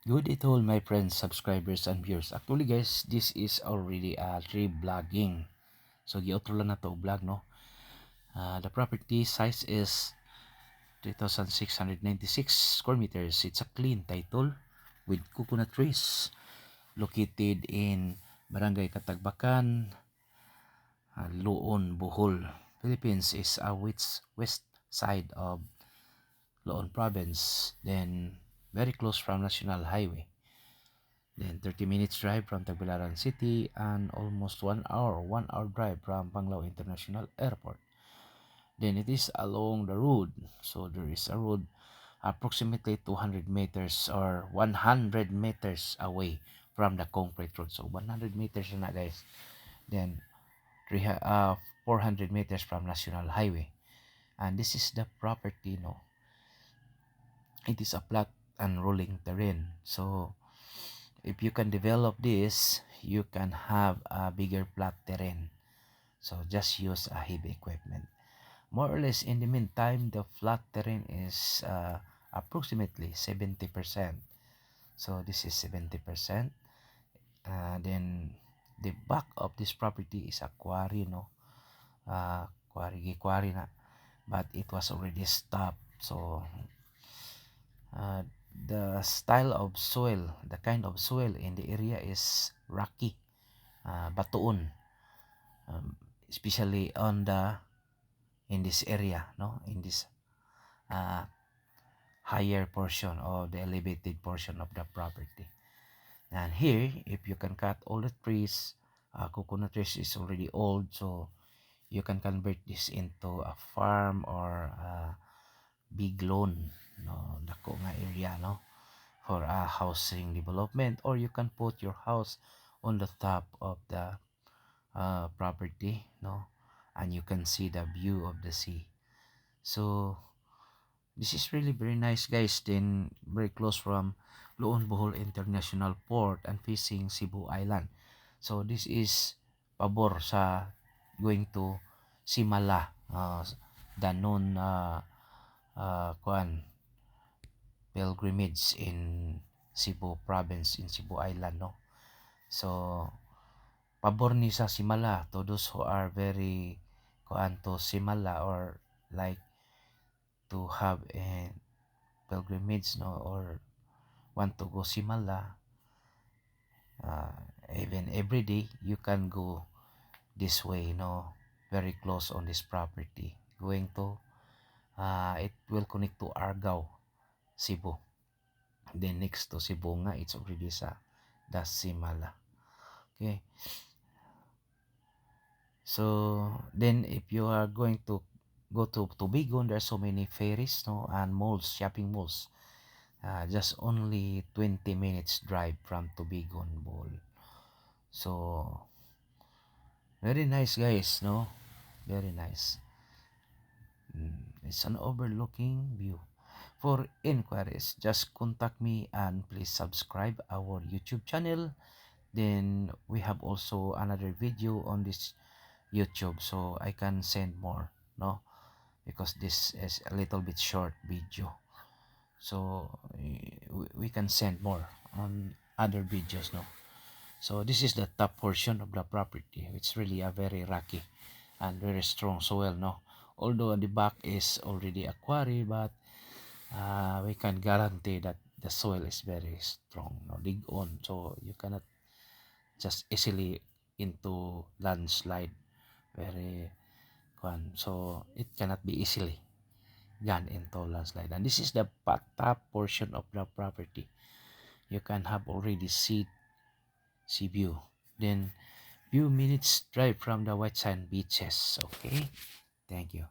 Good day to all my friends, subscribers, and viewers. Actually guys, this is already a tree vlogging. So gi-outro lang na to vlog, no? The property size is 3,696 square meters. It's a clean title with coconut trees located in Barangay Katagbakan, Loon, Bohol, Philippines. Is a west side of Loon province. Then very close from National Highway. Then 30 minutes drive from Tagbilaran City and almost 1 hour drive from Panglao International Airport. Then it is along the road. So there is a road approximately 200 meters or 100 meters away from the concrete road. So 100 meters na guys. Then 400 meters from National Highway. And this is the property, no. It is a flat and rolling terrain. So if you can develop this, you can have a bigger flat terrain. So just use a heavy equipment. More or less in the meantime, the flat terrain is approximately 70%. So this is 70%. Then the back of this property is a quarry, no? Quarry na. But it was already stopped. So the style of soil, the kind of soil in the area is rocky, batuon, especially in this area, no, in this uh, higher portion or the elevated portion of the property. And here, if you can cut all the trees, coconut trees is already old, so you can convert this into a farm or a big lawn, no, dako nga area, no, for a housing development, or you can put your house on the top of the property, no, and you can see the view of the sea. So this is really very nice guys. Then very close from Loon Bohol International Port and facing Cebu Island. So this is pabor sa going to Simala, the known kuan pilgrimage in Cebu province, in Cebu Island, no. So pabor ni sa Simala to those who are very kuan to Simala, or like to have a pilgrimage, no, or want to go Simala, even every day you can go this way, no, very close on this property going to it will connect to Argao, Cebu. Then next to Cebu nga, it's already sa Simala. Okay, so then if you are going to go to Tubigon, there's so many ferries, no, and malls, shopping malls. Just only 20 minutes drive from Tubigon Bohol. So very nice guys, no, very nice. It's an overlooking view. For inquiries, just contact me and please subscribe our YouTube channel. Then we have also another video on this YouTube, so I can send more, no, because this is a little bit short video. So we can send more on other videos, no. So this is the top portion of the property. It's really a very rocky and very strong soil, no. Although the back is already a quarry, but we can guarantee that the soil is very strong, no, dig on, so you cannot just easily into landslide, very so it cannot be easily gone into landslide. And this is the top portion of the property. You can have already see view. Then few minutes drive from the white sand beaches. Okay, thank you.